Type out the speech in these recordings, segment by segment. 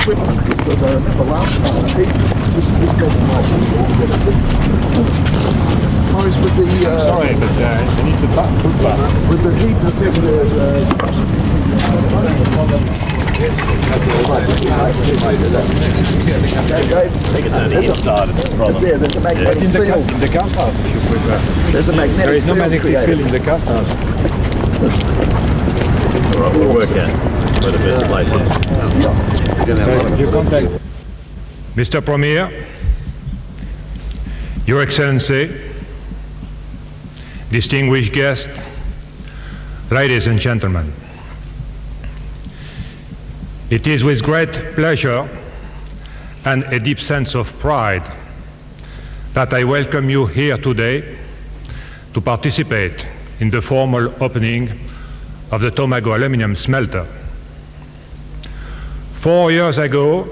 equipment because I remember last time the heat, this doesn't like Morris, with the Sorry, but I need the button. with the heat and the thing I think it's on the inside of the problem. yeah, there's a magnetic field. In the cast house, if you prefer. There's a magnetic There is no field magnetic created. field in the cast house. Alright, we'll work out where the best place is. You contact. Mr. Premier, Your Excellency, distinguished guests, ladies and gentlemen, it is with great pleasure and a deep sense of pride that I welcome you here today to participate in the formal opening of the Tomago Aluminium smelter. 4 years ago,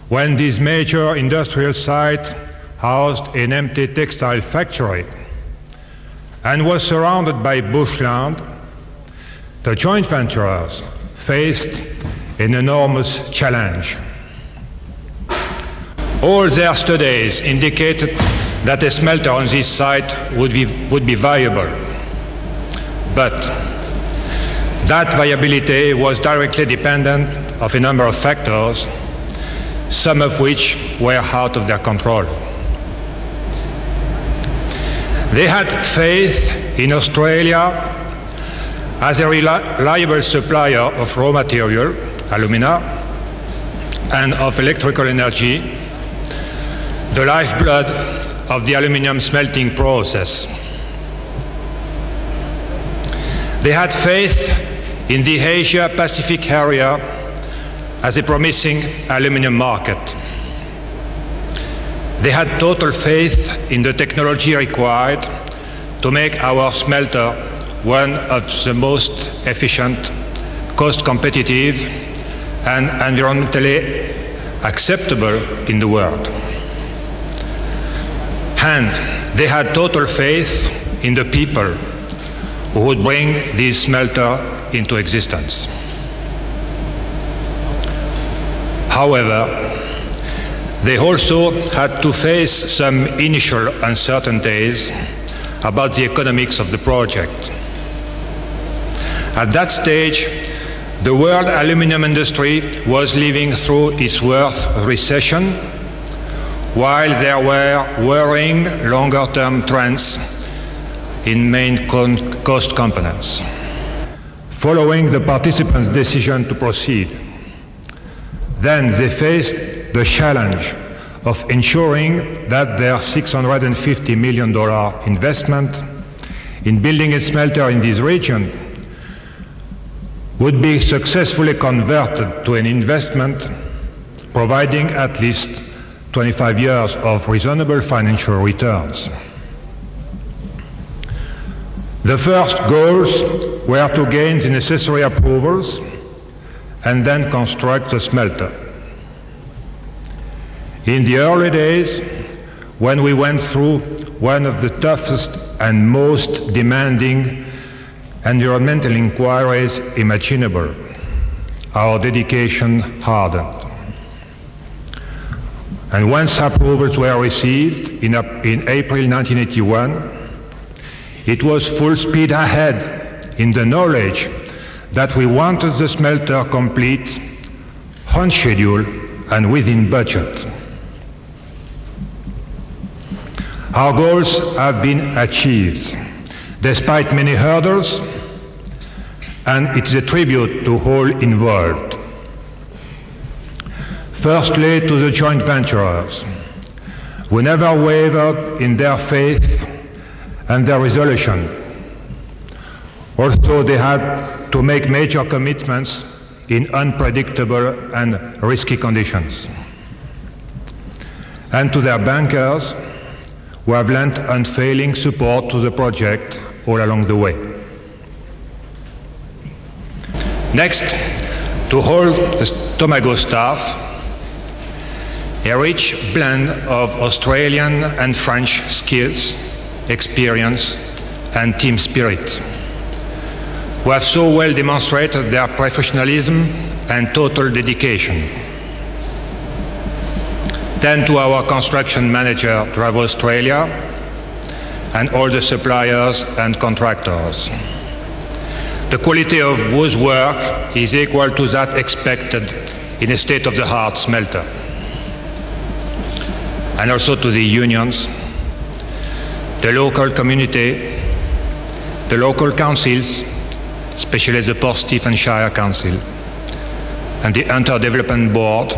when this major industrial site housed an empty textile factory and was surrounded by bushland, the joint venturers faced an enormous challenge. All their studies indicated that a smelter on this site would be viable. But that viability was directly dependent of a number of factors, some of which were out of their control. They had faith in Australia as a reliable supplier of raw material, alumina, and of electrical energy, the lifeblood of the aluminium smelting process. They had faith in the Asia-Pacific area as a promising aluminium market. They had total faith in the technology required to make our smelter one of the most efficient, cost-competitive, and environmentally acceptable in the world. And they had total faith in the people who would bring this smelter into existence. However, they also had to face some initial uncertainties about the economics of the project. At that stage, the world aluminium industry was living through its worst recession, while there were worrying longer-term trends in main cost components. Following the participants' decision to proceed, then they faced the challenge of ensuring that their $650 million investment in building a smelter in this region would be successfully converted to an investment providing at least 25 years of reasonable financial returns. The first goals were to gain the necessary approvals and then construct the smelter. In the early days, when we went through one of the toughest and most demanding environmental inquiries imaginable, our dedication hardened. And once approvals were received in April 1981, it was full speed ahead in the knowledge that we wanted the smelter complete, on schedule, and within budget. Our goals have been achieved, despite many hurdles, and it's a tribute to all involved. Firstly, to the joint venturers, who never wavered in their faith and their resolution. Also, they had to make major commitments in unpredictable and risky conditions. And to their bankers, who have lent unfailing support to the project all along the way. Next, to all the Tomago staff, a rich blend of Australian and French skills, experience, and team spirit, who have so well demonstrated their professionalism and total dedication. then to our construction manager, Travel Australia, and all the suppliers and contractors. The quality of whose work is equal to that expected in a state-of-the-art smelter. And also to the unions, the local community, the local councils, especially the Port Stephenshire Council, and the Inter-Development Board,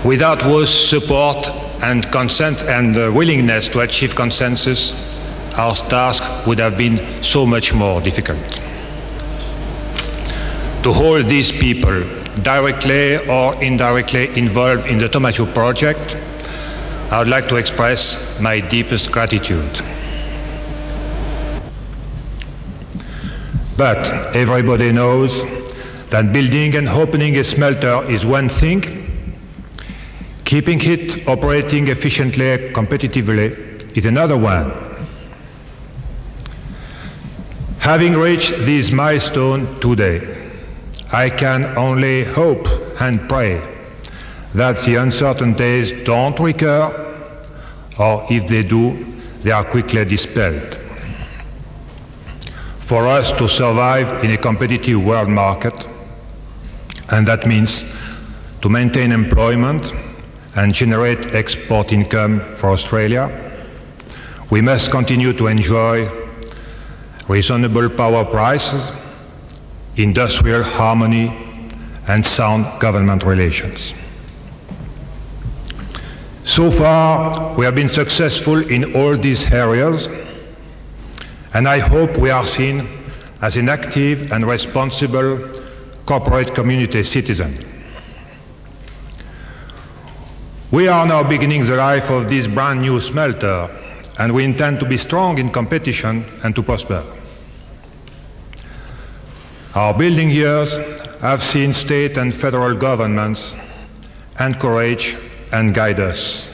without whose support and consent and willingness to achieve consensus, our task would have been so much more difficult. To all these people, directly or indirectly involved in the Tomago project, I would like to express my deepest gratitude. But everybody knows that building and opening a smelter is one thing, keeping it operating efficiently, competitively, is another one. Having reached this milestone today, I can only hope and pray that the uncertainties don't recur, or if they do, they are quickly dispelled. For us to survive in a competitive world market, and that means to maintain employment and generate export income for Australia, we must continue to enjoy reasonable power prices, industrial harmony, and sound government relations. So far, we have been successful in all these areas, and I hope we are seen as an active and responsible corporate community citizen. We are now beginning the life of this brand new smelter, and we intend to be strong in competition and to prosper. Our building years have seen state and federal governments encourage and guide us.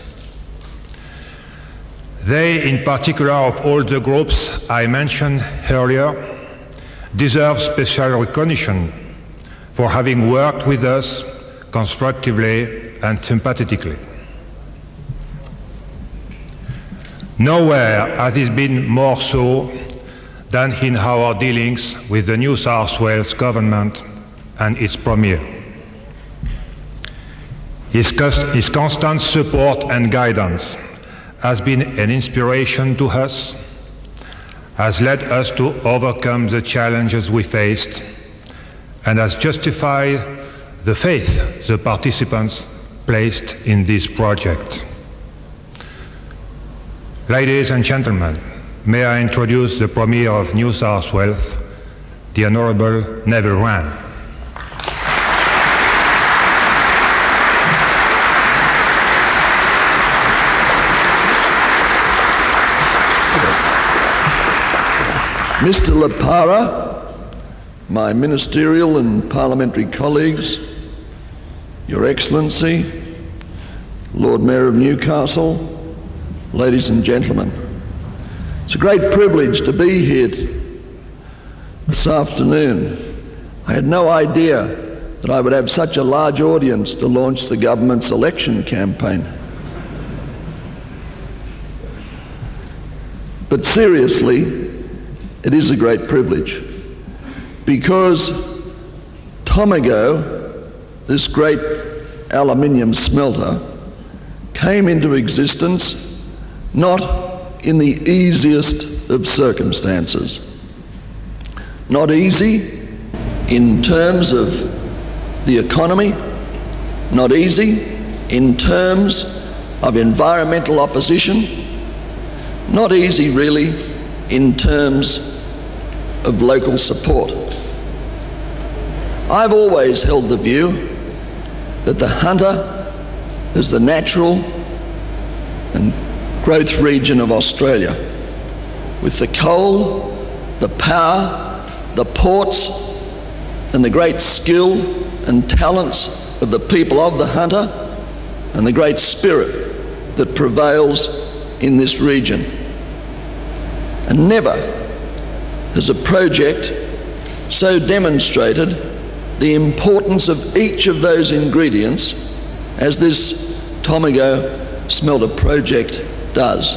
They, in particular of all the groups I mentioned earlier, deserve special recognition for having worked with us constructively and sympathetically. Nowhere has it been more so than in our dealings with the New South Wales government and its Premier. His constant support and guidance has been an inspiration to us, has led us to overcome the challenges we faced, and has justified the faith the participants placed in this project. Ladies and gentlemen, may I introduce the Premier of New South Wales, the Honourable Neville Wran. Mr. Lapara, my ministerial and parliamentary colleagues, Your Excellency, Lord Mayor of Newcastle, ladies and gentlemen, it's a great privilege to be here this afternoon. I had no idea that I would have such a large audience to launch the government's election campaign. But seriously, it is a great privilege because Tomago, this great aluminium smelter, came into existence not in the easiest of circumstances. Not easy in terms of the economy, not easy in terms of environmental opposition, not easy really in terms of local support. I've always held the view that the Hunter is the natural and growth region of Australia, with the coal, the power, the ports, and the great skill and talents of the people of the Hunter, and the great spirit that prevails in this region. And never has a project so demonstrated the importance of each of those ingredients as this Tomago smelter project does.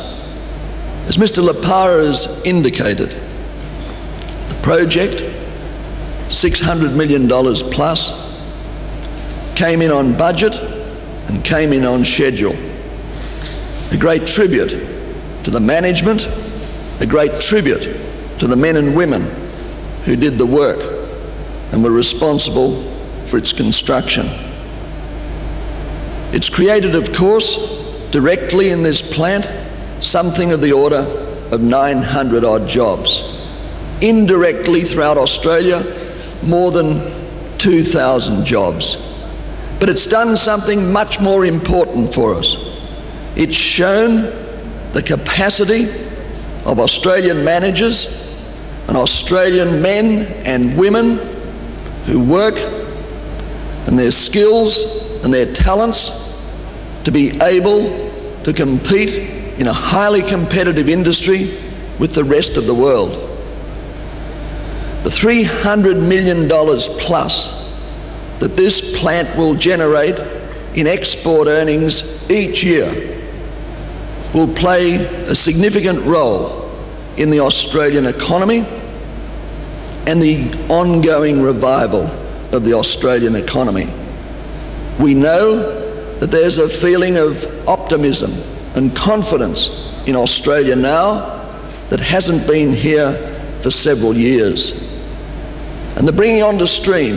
As Mr. Lipara has indicated, the project, $600 million plus, came in on budget and came in on schedule. A great tribute to the management, a great tribute to the men and women who did the work and were responsible for its construction. It's created, of course, directly in this plant, something of the order of 900 odd jobs. Indirectly throughout Australia, more than 2,000 jobs. But it's done something much more important for us. It's shown the capacity of Australian managers and Australian men and women who work, and their skills and their talents to be able to compete in a highly competitive industry with the rest of the world. The $300 million plus that this plant will generate in export earnings each year will play a significant role in the Australian economy and the ongoing revival of the Australian economy. We know that there's a feeling of optimism and confidence in Australia now that hasn't been here for several years. And the bringing onto stream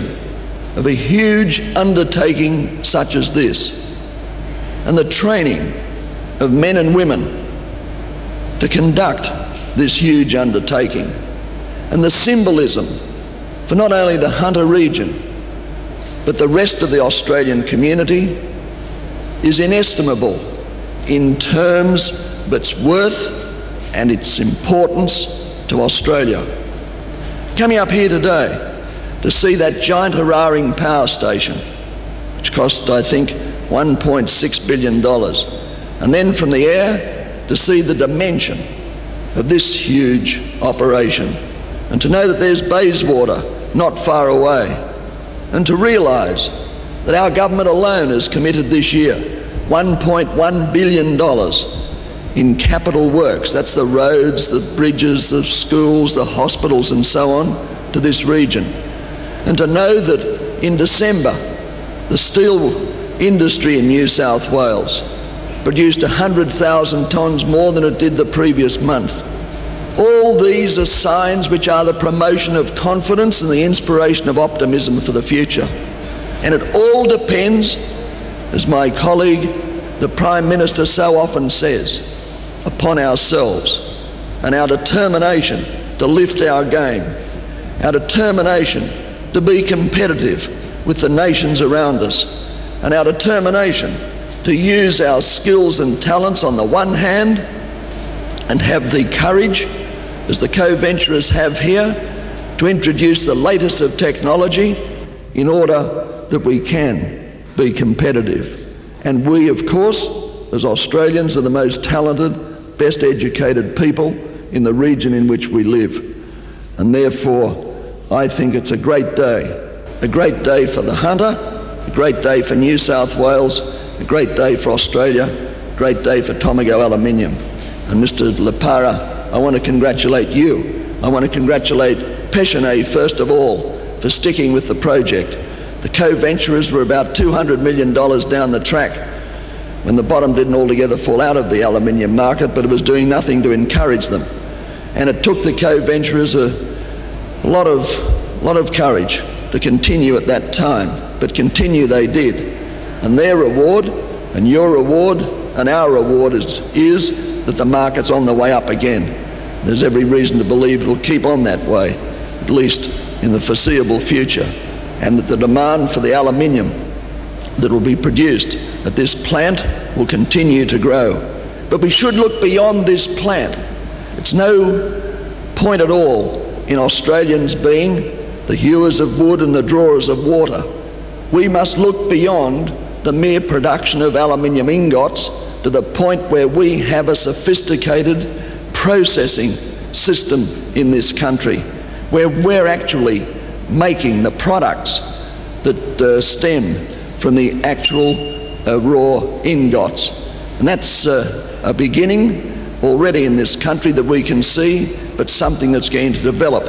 of a huge undertaking such as this, and the training of men and women to conduct this huge undertaking, and the symbolism for not only the Hunter region but the rest of the Australian community is inestimable in terms of its worth and its importance to Australia. Coming up here today to see that giant Eraring power station, which cost, I think, $1.6 billion, and then from the air to see the dimension of this huge operation, and to know that there's Bayswater not far away, and to realise that our government alone has committed this year $1.1 billion in capital works, that's the roads, the bridges, the schools, the hospitals and so on, to this region. And to know that in December, the steel industry in New South Wales produced 100,000 tonnes more than it did the previous month. All these are signs which are the promotion of confidence and the inspiration of optimism for the future. And it all depends, as my colleague, the Prime Minister, so often says, upon ourselves and our determination to lift our game, our determination to be competitive with the nations around us, and our determination to use our skills and talents on the one hand and have the courage, as the co-venturers have here, to introduce the latest of technology in order that we can be competitive. And we, of course, as Australians, are the most talented, best educated people in the region in which we live. And therefore, I think it's a great day for the Hunter, a great day for New South Wales, a great day for Australia, a great day for Tomago Aluminium. And Mr. Lipara, I want to congratulate you. I want to congratulate Pechenay, first of all, for sticking with the project. The co-venturers were about $200 million down the track when the bottom didn't altogether fall out of the aluminium market, but it was doing nothing to encourage them. And it took the co-venturers a lot of courage to continue at that time, but continue they did. And their reward, and your reward, and our reward is that the market's on the way up again. There's every reason to believe it'll keep on that way, at least in the foreseeable future, and that the demand for the aluminium that will be produced at this plant will continue to grow. But we should look beyond this plant. It's no point at all in Australians being the hewers of wood and the drawers of water. We must look beyond the mere production of aluminium ingots to the point where we have a sophisticated processing system in this country, where we're actually making the products that stem from the actual raw ingots. And that's a beginning already in this country that we can see, but something that's going to develop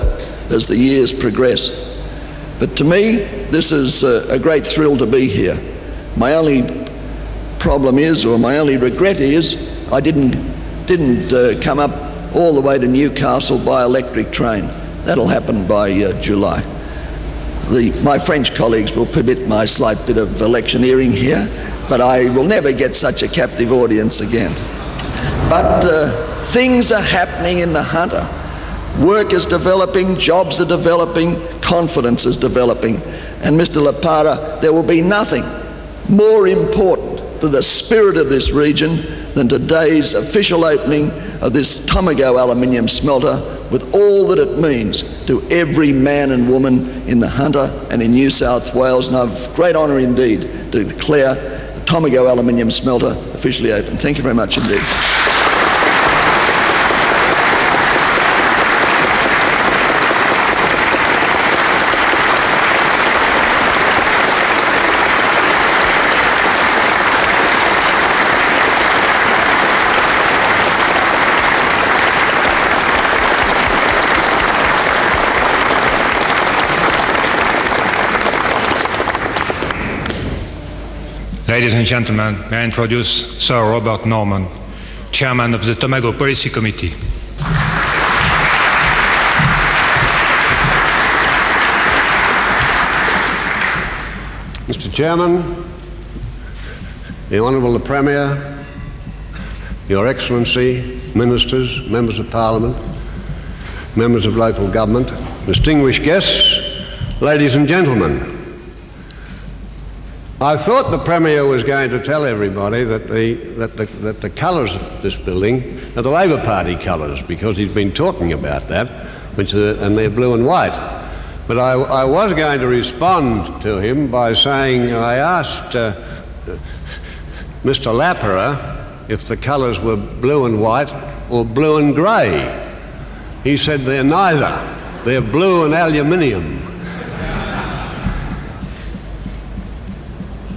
as the years progress. But to me, this is a great thrill to be here. My only problem is, or my only regret is, I didn't come up all the way to Newcastle by electric train. That'll happen by July. My French colleagues will permit my slight bit of electioneering here, but I will never get such a captive audience again. But things are happening in the Hunter. Work is developing, jobs are developing, confidence is developing. And Mr. Lapara, there will be nothing more important to the spirit of this region than today's official opening of this Tomago Aluminium smelter, with all that it means to every man and woman in the Hunter and in New South Wales. And I've great honour indeed to declare the Tomago Aluminium smelter officially open. Thank you very much indeed. Ladies and gentlemen, may I introduce Sir Robert Norman, Chairman of the Tomago Policy Committee. Mr. Chairman, the Honourable the Premier, Your Excellency, Ministers, Members of Parliament, Members of Local Government, distinguished guests, ladies and gentlemen. I thought the Premier was going to tell everybody that the colours of this building are the Labor Party colours, because he's been talking about that, and they're blue and white. But I was going to respond to him by saying I asked Mr. Lapara if the colours were blue and white or blue and grey. He said they're neither. They're blue and aluminium.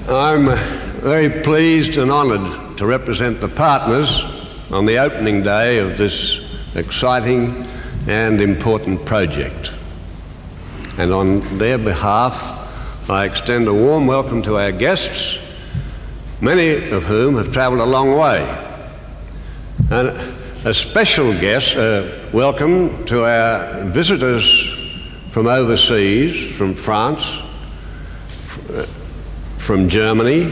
I'm very pleased and honoured to represent the partners on the opening day of this exciting and important project. And on their behalf, I extend a warm welcome to our guests, many of whom have travelled a long way. And a special welcome to our visitors from overseas, from France, from Germany,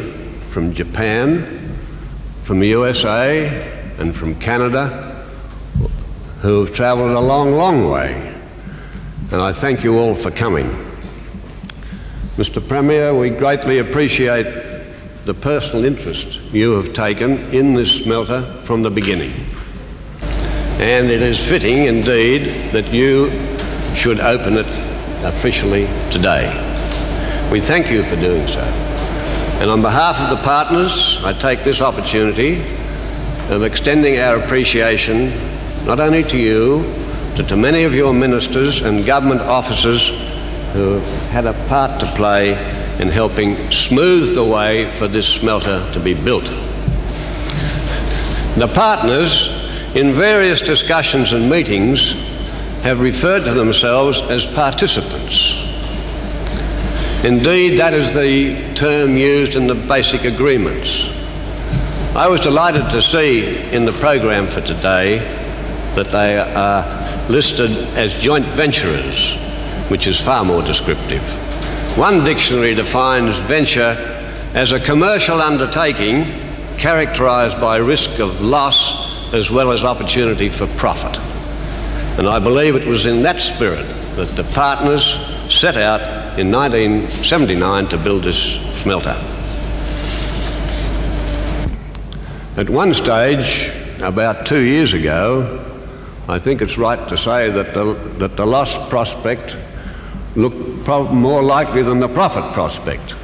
from Japan, from the USA, and from Canada, who have travelled a long, long way. And I thank you all for coming. Mr. Premier, we greatly appreciate the personal interest you have taken in this smelter from the beginning. And it is fitting indeed that you should open it officially today. We thank you for doing so. And on behalf of the partners, I take this opportunity of extending our appreciation not only to you, but to many of your ministers and government officers who have had a part to play in helping smooth the way for this smelter to be built. The partners, in various discussions and meetings, have referred to themselves as participants. Indeed, that is the term used in the basic agreements. I was delighted to see in the program for today that they are listed as joint venturers, which is far more descriptive. One dictionary defines venture as a commercial undertaking characterized by risk of loss as well as opportunity for profit. And I believe it was in that spirit that the partners set out in 1979 to build this smelter. At one stage, about 2 years ago, I think it's right to say that the loss prospect looked more likely than the profit prospect.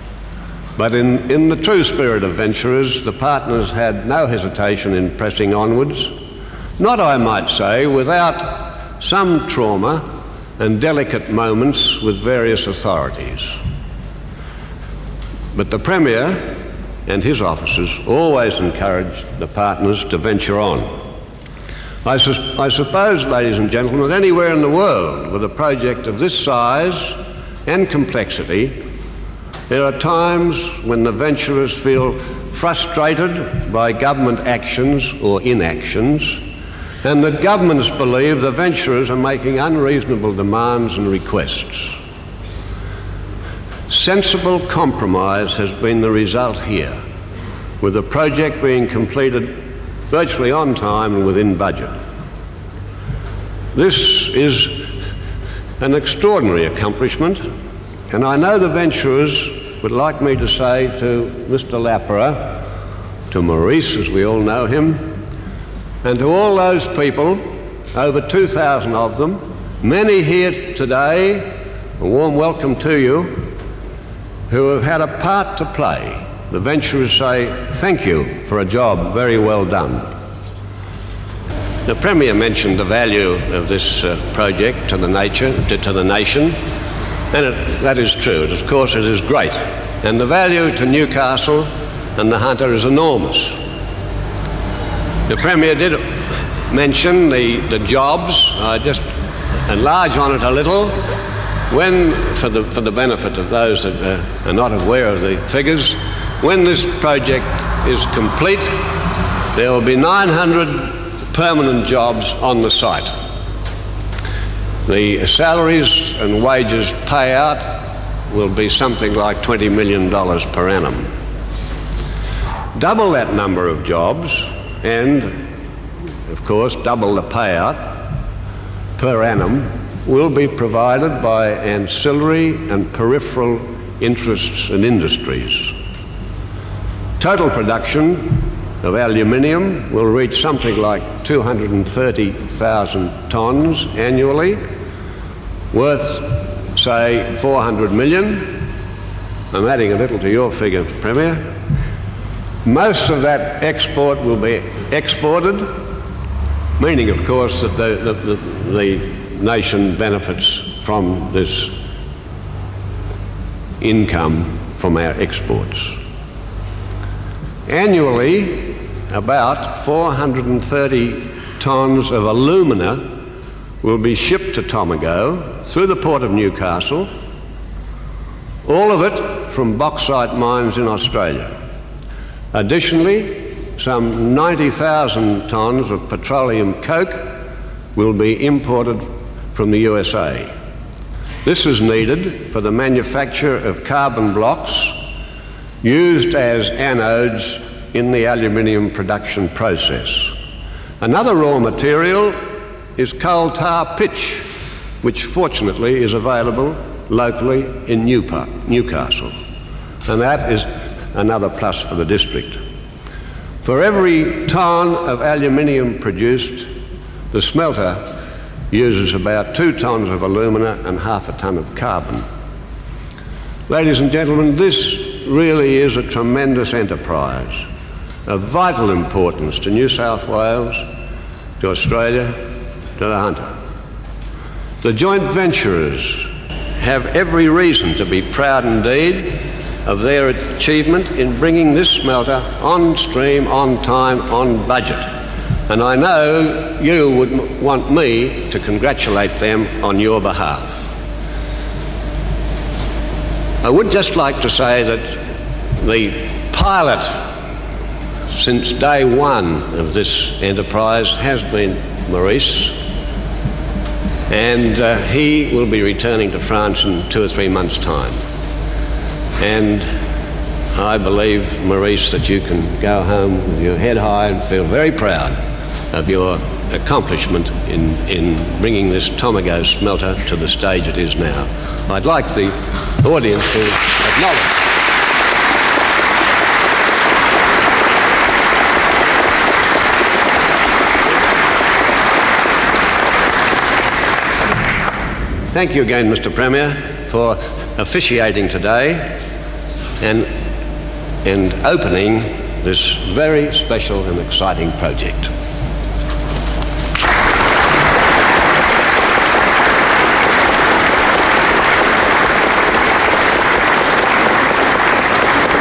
But in the true spirit of venturers, the partners had no hesitation in pressing onwards, not, I might say, without some trauma and delicate moments with various authorities. But the Premier and his officers always encouraged the partners to venture on. I suppose, ladies and gentlemen, that anywhere in the world with a project of this size and complexity, there are times when the venturers feel frustrated by government actions or inactions, and that governments believe the venturers are making unreasonable demands and requests. Sensible compromise has been the result here, with the project being completed virtually on time and within budget. This is an extraordinary accomplishment, and I know the venturers would like me to say to Mr. Lapera, to Maurice as we all know him, and to all those people, over 2,000 of them, many here today, a warm welcome to you, who have had a part to play. The venturers say thank you for a job very well done. The Premier mentioned the value of this project to the nation, and that is true. Of course, it is great. And the value to Newcastle and the Hunter is enormous. The Premier did mention the jobs. I just enlarge on it a little. When, for the benefit of those that are not aware of the figures, when this project is complete, there will be 900 permanent jobs on the site. The salaries and wages payout will be something like $20 million per annum. Double that number of jobs and, of course, double the payout per annum will be provided by ancillary and peripheral interests and industries. Total production of aluminium will reach something like 230,000 tonnes annually, worth, say, 400 million. I'm adding a little to your figure, Premier. Most of that export will be exported, meaning, of course, that the nation benefits from this income from our exports. Annually, about 430 tonnes of alumina will be shipped to Tomago through the port of Newcastle, all of it from bauxite mines in Australia. Additionally, some 90,000 tonnes of petroleum coke will be imported from the USA. This is needed for the manufacture of carbon blocks used as anodes in the aluminium production process. Another raw material is coal tar pitch, which fortunately is available locally in Newcastle, and that is another plus for the district. For every tonne of aluminium produced, the smelter uses about 2 tonnes of alumina and half a tonne of carbon. Ladies and gentlemen, this really is a tremendous enterprise of vital importance to New South Wales, to Australia, to the Hunter. The joint venturers have every reason to be proud indeed of their achievement in bringing this smelter on stream, on time, on budget. And I know you would want me to congratulate them on your behalf. I would just like to say that the pilot since day one of this enterprise has been Maurice, and he will be returning to France in 2 or 3 months' time. And I believe, Maurice, that you can go home with your head high and feel very proud of your accomplishment in bringing this Tomago smelter to the stage it is now. I'd like the audience to acknowledge. Thank you again, Mr. Premier, for officiating today and opening this very special and exciting project.